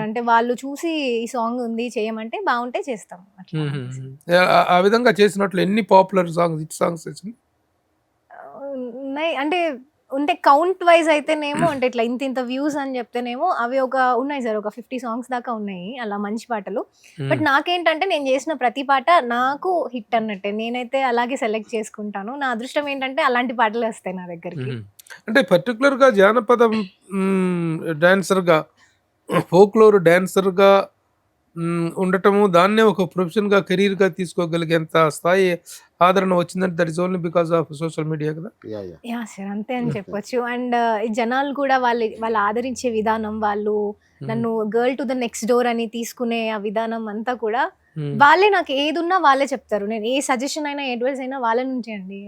అంటే వాళ్ళు చూసి ఈ సాంగ్ ఉంది చేయమంటే బాగుంటే చేస్తాం. ఆ విధంగా చేసినట్లు ఎన్ని పాపులర్ సాంగ్స్, హిట్ సాంగ్స్ ఉన్నాయి? అంటే కౌంట్ వైజ్ అయితేనేమో అంటే ఇట్లా ఇంత వ్యూస్ అని చెప్తేనేమో అవి ఉన్నాయి సార్, ఒక 50 సాంగ్స్ దాకా ఉన్నాయి అలా మంచి పాటలు. బట్ నాకేంటంటే నేను చేసిన ప్రతి పాట నాకు హిట్ అన్నట్టే, నేనైతే అలాగే సెలెక్ట్ చేసుకుంటాను. నా అదృష్టం ఏంటంటే అలాంటి పాటలు వస్తాయి నా దగ్గరికి. అంటే పర్టికులర్ గా జానపద డాన్సర్ గా, ఫోక్లోర్ డాన్సర్ గా ఉండటము, దాన్నే ఒక ప్రొఫెషన్ గా, కెరీర్ గా తీసుకోగలిగేంత స్థాయి ఆదరణ వచ్చిందంటే that is only because of social media కదా? యా సార్, అంతే అని చెప్పొచ్చు. అండ్ జనాలు కూడా వాళ్ళు ఆదరించే విధానం, వాళ్ళు నన్ను girl to the next door అని తీసుకునే ఆ విధానం అంతా కూడా వాళ్ళే, నాకు ఏది ఉన్నా వాళ్ళే చెప్తారు. నేను ఏ సజెషన్ అయినా, అడ్వైస్ అయినా వాళ్ళ నుంచే అండి.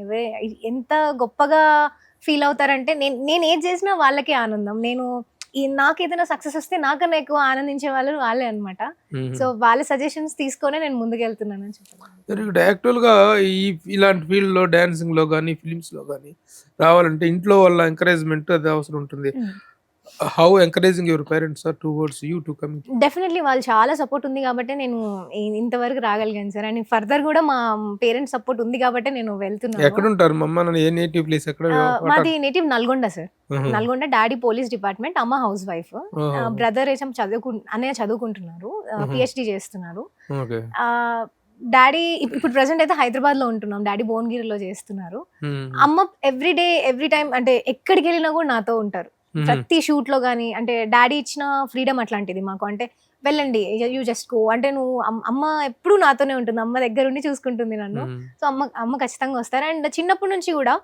ఎంత గొప్పగా ఫీల్ అవుతారంటే నేను ఏది చేసినా వాళ్ళకే ఆనందం. నాకు ఏదైనా సక్సెస్ వస్తే నాకన్నా ఎక్కువ ఆనందించే వాళ్ళు వాళ్ళే అనమాట. సో వాళ్ళ సజెషన్స్ తీసుకొని నేను ముందుకెళ్తున్నాను అని చెప్పాను. యాక్చువల్ గా ఇలాంటి ఫీల్డ్ లో, డాన్సింగ్ లో కానీ, ఫిలిమ్స్ లో కానీ రావాలంటే ఇంట్లో వాళ్ళ ఎంకరేజ్మెంట్ అది అవసరం ఉంటుంది. How encouraging your parents are towards you to come? Definitely వాళ్ళు చాలా సపోర్ట్ ఉంది కాబట్టి నేను ఇంతవరకు రాగలిగాను సార్. అండ్ ఫర్దర్ కూడా మా పేరెంట్స్ సపోర్ట్ ఉంది కాబట్టి నేను వెళ్తున్నాను. ఎక్కడ ఉంటారు మమ్మ? ఏ నేటివ్ ప్లేస్ ఎక్కడ? మాది native Nalgonda sir. Nalgonda. Daddy police department, అమ్మ హౌస్ వైఫ్. బ్రదర్ అన్నయ్య చదువుకుంటున్నారు, PhD చేస్తున్నారు. డాడీ ఇప్పుడు ప్రెసెంట్ అయితే హైదరాబాద్ లో ఉంటున్నాం. డాడీ భువనగిరిలో చేస్తున్నారు. అమ్మ ఎవ్రీ టైం అంటే ఎక్కడికి వెళ్ళినా కూడా నాతో ఉంటారు. ప్రతి షూట్ లో గానీ, అంటే డాడీ ఇచ్చిన ఫ్రీడమ్ అట్లాంటిది మాకు. అంటే వెళ్ళండి, యూ జస్ట్ గో అంటే నువ్వు, అమ్మ ఎప్పుడు నాతోనే ఉంటుంది, అమ్మ దగ్గర ఉండి చూసుకుంటుంది నన్ను. సో అమ్మ ఖచ్చితంగా వస్తారు. అండ్ చిన్నప్పటి నుంచి కూడా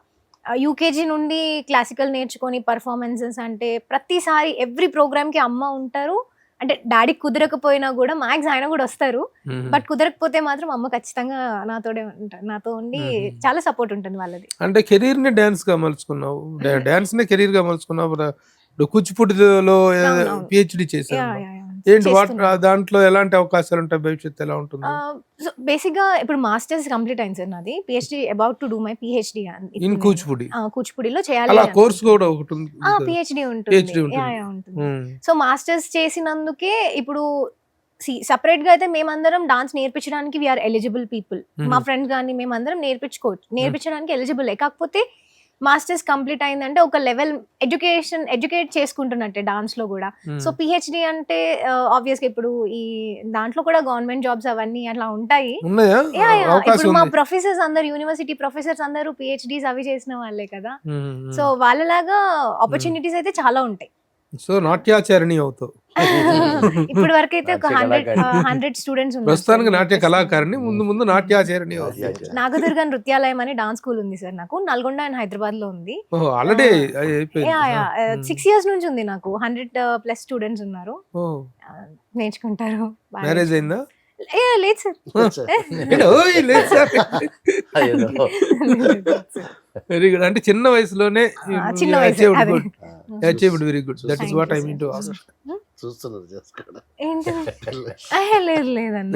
యూకేజీ నుండి క్లాసికల్ నేర్చుకొని పర్ఫార్మెన్సెస్ అంటే ప్రతిసారి ఎవ్రీ ప్రోగ్రామ్ కి అమ్మ ఉంటారు. అంటే డాడీ కుదరకపోయినా కూడా మ్యాక్స్ ఆయన కూడా వస్తారు, బట్ కుదరకపోతే మాత్రం అమ్మ ఖచ్చితంగా నాతోనే ఉంటారు, నాతో ఉండి చాలా సపోర్ట్ ఉంటుంది వాళ్ళది. అంటే కెరీర్ ని డాన్స్ గా మలుచుకున్నావు, డాన్స్ నే కెరీర్ గా మలుచుకున్నావు. ఇప్పుడు కూచిపూడిలో పిహెచ్డి చేశావు. ఏంటి దాంట్లో ఎలాంటి అవకాశాలు ఉంటాయి, భవిష్యత్తు ఎలా ఉంటుంది? బేసిక్ గా ఇప్పుడు మాస్టర్స్ కంప్లీట్ అయింది సార్ నాది, PhD about to do my PhD in Kuchipudi. కూచిపూడిలో చేయాలి, అలా కోర్స్ కూడా ఒకటి ఉంది, పిహెచ్డి PhD ఉంటుంది. సో మాస్టర్స్ చేసినందుకే ఇప్పుడు సపరేట్ గా అయితే మేమందరం డాన్స్ నేర్పించడానికి వీఆర్ ఎలిజిబుల్ పీపుల్, మా ఫ్రెండ్స్ కానీ మేమందరం నేర్పించడానికి ఎలిజిబుల్. కాకపోతే మాస్టర్స్ కంప్లీట్ అయిందంటే ఒక లెవెల్ ఎడ్యుకేట్ చేసుకుంటున్నట్టే డాన్స్ లో కూడా. సో పిహెచ్డి అంటే ఆబ్వియస్ గా ఇప్పుడు ఈ దాంట్లో కూడా గవర్నమెంట్ జాబ్స్ అవన్నీ అట్లా ఉంటాయి. ఇప్పుడు మా ప్రొఫెసర్స్ అందరు, యూనివర్సిటీ ప్రొఫెసర్స్ అందరూ పిహెచ్డీస్ అవి చేసిన వాళ్ళే కదా, సో వాళ్ళలాగా ఆపర్చునిటీస్ అయితే చాలా ఉంటాయి. సో నాట్యాచారిణి అవుతావు ఇప్పటి వరకు అయితే ఒక 100 స్టూడెంట్స్ ఉన్నారు. ప్రస్తుతానికి నాట్య కళాకారిణి, ముందు ముందు నాట్యాచారిణి అవుతావు. నాగదుర్గ నృత్యాలయం అని డాన్స్ స్కూల్ ఉంది సార్ నాకు, నల్గొండ అండ్ హైదరాబాద్ లో ఉంది. ఆల్రెడీ 6 years నుంచి ఉంది నాకు, 100+ స్టూడెంట్స్ ఉన్నారు, నేర్చుకుంటారు. మ్యారేజ్ అయిందా? లేదు సార్. Very good. అంటే చిన్న వయసులోనే చిన్న వయసు achieved, very good. That is what I mean to ask. చూస్తున్నారు చేసుకోవడం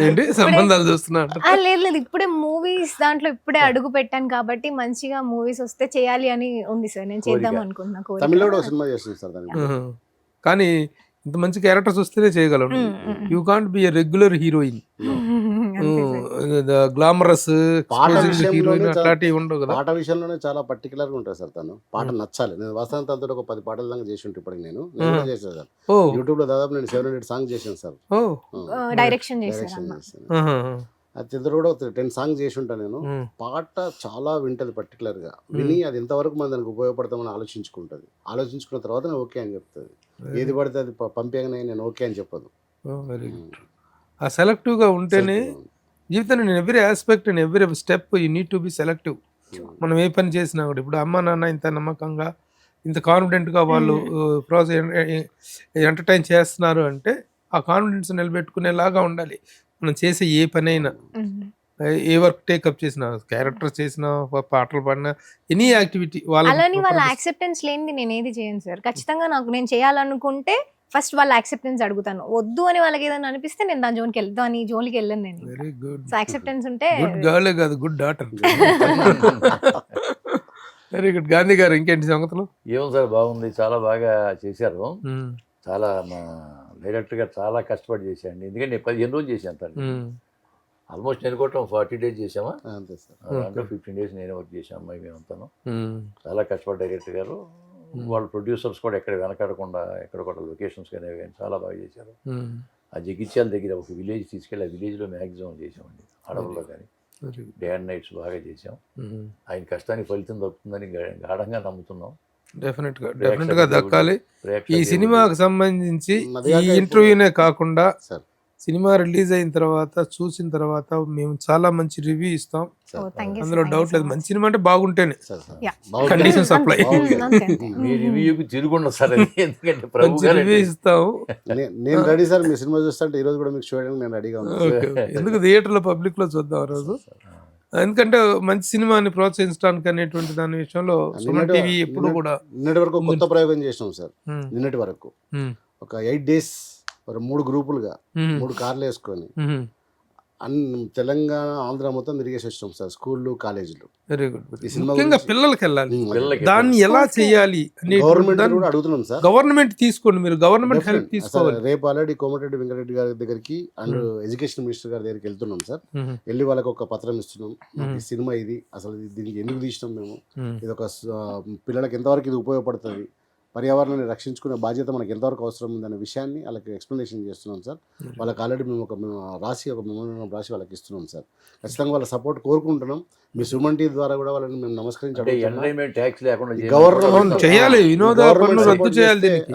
ఏంటి సంబంధాలు చూస్తున్నా? లేదు, ఇప్పుడే మూవీస్ దాంట్లో ఇప్పుడే అడుగు పెట్టాను కాబట్టి మంచిగా మూవీస్ వస్తే చేయాలి అని ఉంది సార్, నేను చేద్దాం అనుకుంటున్నా. తమిళలో కూడా సినిమా చేస్తుంది సార్ దానికి. కానీ ఇంత మంచి క్యారెక్టర్స్ వస్తేనే చేయగలరు. You can't be a regular heroine, glamorous heroine అట్లాంటివి ఉండవు కదా. పాట విషయంలోనే చాలా పర్టికులర్ గా ఉంటుంది సార్ తను. పాట నచ్చాలి. నేను వాస్తవం తనతో ఒక 10 పాటల దాకా చేసి ఉంటే ఇప్పటికి నేను చేశాను సార్. యూట్యూబ్ లో దాదాపు నేను 700 సాంగ్ చేశాను సార్. డైరెక్షన్ చేశాను. అది ఇద్దరు కూడా 10 సాంగ్ చేసి ఉంటాను నేను. పాట చాలా వింటది పర్టికులర్ గా, విని అది ఎంతవరకు మన దానికి ఉపయోగపడతామని ఆలోచించుకున్న తర్వాత నేను ఓకే అని చెప్తుంది. ఏది పడితే అది పంపేగానే నేను ఓకే అని చెప్పదు. Very good. ఆ సెలెక్టివ్ గా ఉంటేనే జీవితంలో నేను every aspect and every step you need to be selective. మనం ఏ పని చేసినా కూడా ఇప్పుడు అమ్మ నాన్న ఇంత నమ్మకంగా, ఇంత కాన్ఫిడెంట్గా వాళ్ళు ఎంటర్టైన్ చేస్తున్నారు అంటే ఆ కాన్ఫిడెన్స్ నిలబెట్టుకునేలాగా ఉండాలి మనం చేసే ఏ పని అయినా. ఏ వర్క్ టేకప్ చేసినా, క్యారెక్టర్ చేసినా, పాటలు పాడినా, ఎనీ యాక్టివిటీ అలాని వాళ్ళ యాక్సెప్టెన్స్ లేనిది నేను ఏది చేయను సార్. ఖచ్చితంగా నాకు నేను చేయాలనుకుంటే ఫస్ట్ వాళ్ళ యాక్సెప్టెన్స్ అడుగుతాను. వద్దు అని వాళ్ళకి ఏదైనా అనిపిస్తే నేను దాని జోన్కి వెళ్ళను నేను. Very good. సో యాక్సెప్టెన్స్ ఉంటే గుడ్ గర్ల్ కాదు, good daughter. Very good. Gandhi గారు ఇంకేంటి సంగతులు? ఏమో సార్, బాగుంది, చాలా బాగా చేశారు. చాలా మా డైరెక్టర్ గారు చాలా కష్టపడి చేశాండి. ఎందుకంటే నేను 15 రోజులు చేశాను తను. ఆల్మోస్ట్ నేను కూడా 40 days చేసామా, అంతే సార్. అంటే 15 days నేనే వర్క్ చేసాం అమ్మాయి మేమంతాను. చాలా కష్టపడి డైరెక్టర్ గారు, వాళ్ళ ప్రొడ్యూసర్స్ కూడా ఎక్కడ వెనకాడకుండా ఎక్కడ కూడా లొకేషన్స్ కానీ చాలా బాగా చేశారు. ఆ జగిత్యాల దగ్గర ఒక విలేజ్ తీసుకెళ్ళి ఆ విలేజ్లో మ్యాక్సిమం చేసామండి, అడవుల్లో కానీ డే అండ్ నైట్స్ బాగా చేసాం. ఆయన కష్టానికి ఫలితం దక్కుతుందని గాఢంగా నమ్ముతున్నాం. డెఫినెట్ గా దక్కాలి. ఈ సినిమాకి సంబంధించి ఈ ఇంటర్వ్యూనే కాకుండా సినిమా రిలీజ్ అయిన తర్వాత చూసిన తర్వాత మేము చాలా మంచి రివ్యూ ఇస్తాం, అందులో డౌట్ లేదు. మంచి సినిమా అంటే బాగుంటేనే, కండిషన్ సప్లై మీ రివ్యూకి తిరుగుండ సార్, ఎందుకంటే మంచి రివ్యూ ఇస్తాం. నేను రెడీ సార్, మీ సినిమా చూస్తుంటే ఈ రోజు కూడా మీకు చూడడానికి నేను రెడీగా ఉన్నాను. ఎందుకు థియేటర్ లో పబ్లిక్ లో చూద్దాం ఆ రోజు, ఎందుకంటే మంచి సినిమాని ప్రోత్సహించడానికి అనేటువంటి దాని విషయంలో సుమన్ టీవీ ఎప్పుడు కూడా. నిన్నటి వరకు కొత్త ప్రయోగం చేసినాం సార్. నిన్నటి వరకు ఒక 8 days 3 గ్రూపులుగా 3 కార్లు వేసుకొని తెలంగాణ ఆంధ్ర మొత్తం తిరిగేసి వచ్చాం సార్, స్కూళ్ళు కాలేజీలు. Very good. ముఖ్యంగా పిల్లలకి వెళ్ళాలి, దాన్ని ఎలా చేయాలి గవర్నమెంట్ కూడా అడుగుతున్నాం సార్. గవర్నమెంట్ తీసుకోండి, మీరు గవర్నమెంట్ హెల్ప్ తీసుకోవాలి. రేపు ఆల్రెడీ కోమటిరెడ్డి వెంకటరెడ్డి గారి దగ్గరికి అండ్ ఎడ్యుకేషన్ మినిస్టర్ గారి దగ్గరికి వెళ్తున్నాం సార్. వెళ్ళి వాళ్ళకి ఒక పత్రం ఇస్తున్నాం, ఈ సినిమా ఇది అసలు దీనికి ఎందుకు తీసినాం మేము, ఇది ఒక పిల్లలకి ఎంతవరకు ఇది ఉపయోగపడుతుంది, పర్యావరణాన్ని రక్షించుకునే బాధ్యత మనకి ఎంతవరకు అవసరం ఉందనే విషయాన్ని వాళ్ళకి ఎక్స్ప్లెనేషన్ చేస్తున్నాం సార్. వాళ్ళకి ఆల్రెడీ మేము ఒక మెమోరాండం రాసి వాళ్ళకి ఇస్తున్నాం సార్. ఖచ్చితంగా వాళ్ళ సపోర్ట్ కోరుకుంటున్నాం. మీ సుమన్ టీవీ ద్వారా కూడా వాళ్ళని మేము నమస్కరించాలి. గవర్నమెంట్ చేయాలి, వినోద పన్ను రద్దు చేయాలి, దీనికి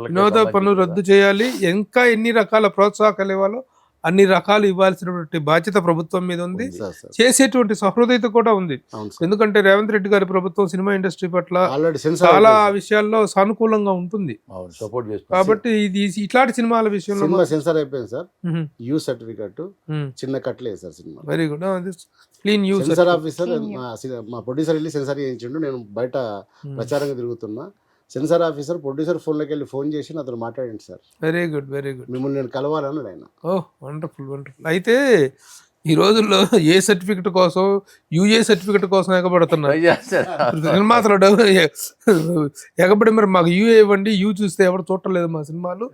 వినోద పన్ను రద్దు చేయాలి. ఇంకా ఎన్ని రకాల ప్రోత్సాహకాలు ఇవ్వాలో అన్ని రకాలు ఇవ్వాల్సినటువంటి బాధ్యత ప్రభుత్వం మీద ఉంది, సార్ చేసేటువంటి సహృదయత కూడా ఉంది. అవును సార్. ఎందుకంటే రేవంత్ రెడ్డి గారి ప్రభుత్వం సినిమా ఇండస్ట్రీ పట్ల ఆల్రెడీ సెన్సార్ చాలా విషయాల్లో సానుకూలంగా ఉంటుంది. సపోర్ట్ చేస్తాం కాబట్టి ఇది ఇట్లాంటి సినిమాల విషయంలో సినిమా సెన్సార్ అయిపోయింది సార్. యూ సర్టిఫికెట్ చిన్న కట్లేదు sir cinema. Very good. Clean use. Censor officer మా ప్రొడ్యూసర్ వెళ్ళి సెన్సార్ చేయించిండు. నేను బయట ప్రచారంగా తిరుగుతున్నా. సెన్సార్ ఆఫీసర్ ప్రొడ్యూసర్ ఫోన్లోకి వెళ్ళి ఫోన్ చేసి నాతో మాట్లాడండి sir, very good, very good. మిమ్మల్ని నేను కలవాలన్నాడు ఆయన. ఓహ్, వండర్ఫుల్, వండర్ఫుల్. అయితే ఈ రోజుల్లో ఏ సర్టిఫికెట్ కోసం, యూఏ సర్టిఫికెట్ కోసం ఎగబడుతున్నారు నిర్మాతలు. ఎగబడి మరి మాకు యూఏ ఇవ్వండి, యూ చూస్తే ఎవరు చూడలేదు మా సినిమాలు,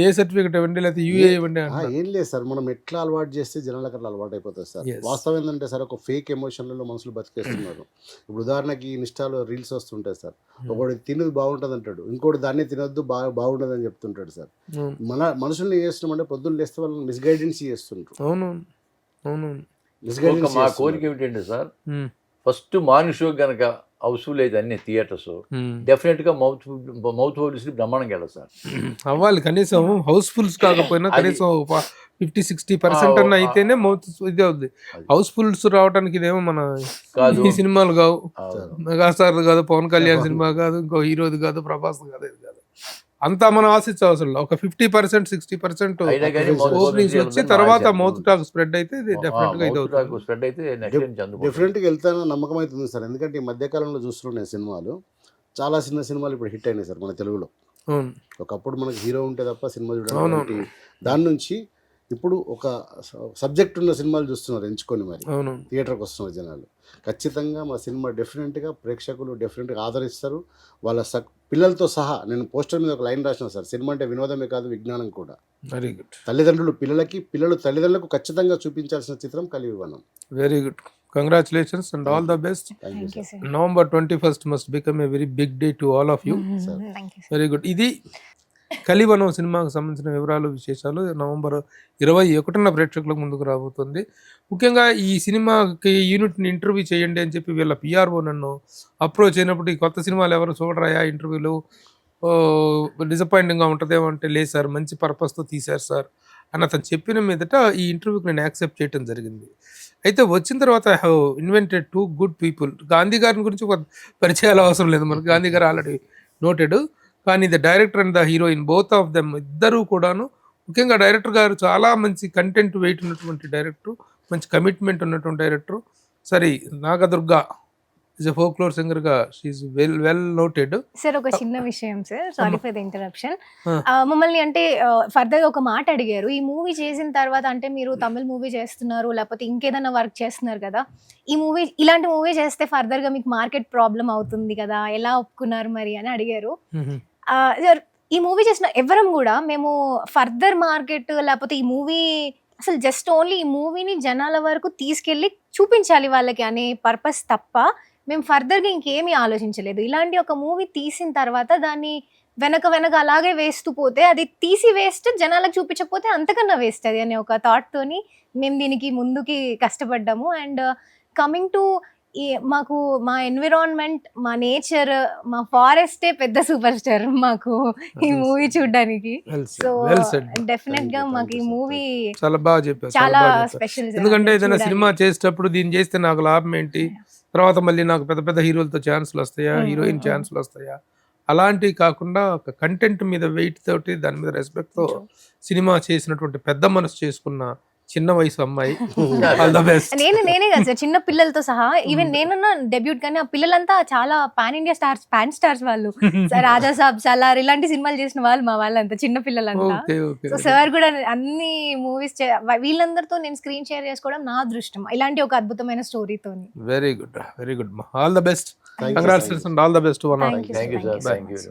ఏ సర్టిఫికెట్ ఇవ్వండి లేకపోతే యూఏ ఇవ్వండి అంటారు. ఏం లేదు సార్, మనం ఎట్లా అలవాటు చేస్తే జనాలకు అట్లా అలవాటు అయిపోతుంది సార్. Yes. వాస్తవం ఏంటంటే సార్, ఒక ఫేక్ ఎమోషన్లలో మనుషులు బతికేస్తున్నారు. ఇప్పుడు ఉదాహరణకి ఇన్స్టాలో రీల్స్ వస్తుంటాయి సార్, ఒకటి తినదు బాగుంటుంది అంటాడు, ఇంకోటి దాన్ని తినొద్దు బాగుండదు అని చెప్తుంటాడు సార్. మనుషుల్ని చేస్తున్నామంటే పొద్దున్న లేస్తే వాళ్ళని మిస్గైడెన్స్ చేస్తుంటారు. అవును, అవును. మా కోరిక ఏమిటంటే సార్, ఫస్ట్ మార్నింగ్ షో కనుక హౌస్ఫుల్ అయితే అన్ని థియేటర్స్ డెఫినెట్ గా మౌత్ పబ్లిసిటీ బ్రహ్మాండంగా వెళ్ళదు సార్. అవ్వాలి, కనీసం హౌస్ఫుల్స్ కాకపోయినా కనీసం 50-60% అన్న అయితేనే మౌత్ ఇది అవుద్ది. హౌస్ఫుల్స్ రావడానికి ఇదేమో మన ఈ సినిమాలు కావు, మెగాస్టార్ కాదు, పవన్ కళ్యాణ్ సినిమా కాదు, ఇంకో హీరోది కాదు, ప్రభాస్ కాదు, ఇది కాదు. అంతా మనం ఆశించే అవసరం లేదు. ఒక 50% 60% ఓపెనింగ్స్ వచ్చి తర్వాత మౌత్ టాక్ స్ప్రెడ్ అయితే ఇది డెఫినెట్ గా ఇది అవుతుంది. స్ప్రెడ్ అయితే డెఫినెట్ గా వెళ్తానని నమ్మకం అవుతుంది సార్. ఎందుకంటే ఈ మధ్యకాలంలో చూస్తున్నాను సినిమాలు, చాలా చిన్న సినిమాలు ఇప్పుడు హిట్ అయినాయి సార్ మన తెలుగులో. ఒకప్పుడు మనకి హీరో ఉంటే తప్ప సినిమా చూడాలి, దాని నుంచి ఇప్పుడు ఒక సబ్జెక్ట్ ఉన్న సినిమాలు చూస్తున్నారు ఎంచుకొని, మరి థియేటర్కి వస్తున్నారు జనాలు. ఖచ్చితంగా మా సినిమా డెఫినెట్గా ప్రేక్షకులు డెఫినెట్గా ఆదరిస్తారు. వాళ్ళ పిల్లలతో సహా. నేను పోస్టర్ మీద ఒక లైన్ రాసిన సార్, సినిమా అంటే వినోదమే కాదు విజ్ఞానం కూడా. Very good. తల్లిదండ్రులు పిల్లలకి, పిల్లలు తల్లిదండ్రులకు ఖచ్చితంగా చూపించాల్సిన చిత్రం Kaliyuganam. Very good. Congratulations and all the best. Thank you, sir. November 21st must become a very big day to all of you. Very good. ఇది కలివనం సినిమాకు సంబంధించిన వివరాలు, విశేషాలు నవంబర్ 21న ప్రేక్షకులకు ముందుకు రాబోతుంది. ముఖ్యంగా ఈ సినిమాకి యూనిట్ని ఇంటర్వ్యూ చేయండి అని చెప్పి వీళ్ళ పిఆర్ఓ నన్ను అప్రోచ్ అయినప్పుడు, ఈ కొత్త సినిమాలు ఎవరు చూడరాయా ఇంటర్వ్యూలు, డిసప్పాయింటింగ్గా ఉంటుందేమో అంటే, లేదు సార్ మంచి పర్పస్తో తీశారు సార్ అని అతను చెప్పిన మీదట ఈ ఇంటర్వ్యూకి నేను యాక్సెప్ట్ చేయడం జరిగింది. అయితే వచ్చిన తర్వాత I have invented 2 good people. Gandhi గారిని గురించి ఒక పరిచయాలు అవసరం లేదు మనకు, గాంధీ గారు ఆల్రెడీ నోటెడ్. కానీ the director and the heroine both of them, ఇద్దరు కూడాను, ముఖ్యంగా డైరెక్టర్ గారు చాలా మంచి కంటెంట్ వెయిట్ ఉన్నటువంటి డైరెక్టర్, మంచి కమిట్మెంట్ ఉన్నటువంటి డైరెక్టర్. సరే, Nagadurga is a folklore singer గా షీఈ్ వెల్ నోటెడ్. సార్ ఒక చిన్న విషయం sir, sorry for the interruption. మమ్మల్ని అంటే ఫర్దర్ గా ఒక మాట అడిగారు, ఈ మూవీ చేసిన తర్వాత అంటే మీరు తమిళ మూవీ చేస్తున్నారు లేకపోతే ఇంకేదైనా వర్క్ చేస్తున్నారు కదా, ఈ మూవీ ఇలాంటి మూవీ చేస్తే ఫర్దర్ గా మీకు మార్కెట్ ప్రాబ్లం అవుతుంది కదా, ఎలా ఒప్పుకున్నారు మరి అని అడిగారు. సార్, ఈ మూవీ చేసిన ఎవరం కూడా మేము ఫర్దర్ మార్కెట్ లేకపోతే ఈ మూవీ అసలు జస్ట్ ఓన్లీ ఈ మూవీని జనాల వరకు తీసుకెళ్ళి చూపించాలి వాళ్ళకి అనే పర్పస్ తప్ప మేము ఫర్దర్గా ఇంకేమీ ఆలోచించలేదు. ఇలాంటి ఒక మూవీ తీసిన తర్వాత దాన్ని వెనక అలాగే వేస్తూ పోతే, అది తీసి వేస్ట్, జనాలకు చూపించకపోతే అంతకన్నా వేస్ట్ అది అనే ఒక థాట్తోని మేము దీనికి ముందుకి కష్టపడ్డాము. అండ్ కమింగ్ టు మాకు మా ఎన్విరాన్మెంట్, మా నేచర్, మా ఫారెస్టే పెద్ద సూపర్ స్టార్ మాకు ఈ మూవీ చూడడానికి. సో డెఫినెట్ గా మాకు ఈ మూవీ చాలా బాగా చెప్పారు, చాలా స్పెషల్. ఎందుకంటే ఏదైనా సినిమా చేసేటప్పుడు దీన్ని చేస్తే నాకు లాభం ఏంటి, తర్వాత మళ్ళీ నాకు పెద్ద పెద్ద హీరోలతో ఛాన్సులు వస్తాయా, హీరోయిన్ ఛాన్సులు వస్తాయా, అలాంటివి కాకుండా ఒక కంటెంట్ మీద వెయిట్ తోటి, దాని మీద రెస్పెక్ట్తో సినిమా చేసినటువంటి పెద్ద మనసు చేసుకున్న చిన్న వయసు అమ్మాయి. నేనే కదా సార్, చిన్న పిల్లలతో సహా, ఈవెన్ నేనన్నా డెబ్యూట్, కానీ ఆ పిల్లలంతా చాలా pan India stars, pan stars వాళ్ళు. రాజా సాబ్, సలార్ ఇలాంటి సినిమాలు చేసిన వాళ్ళు మా వాళ్ళంతా చిన్న పిల్లలంతా. సో సార్ కూడా అన్ని మూవీస్, వీళ్ళందరితో నేను స్క్రీన్ షేర్ చేసుకోవడం నా అదృష్టం, ఇలాంటి ఒక అద్భుతమైన స్టోరీతో. Very good, very good. All the best. Congratulations and all the best. Thank you sir. Thank you.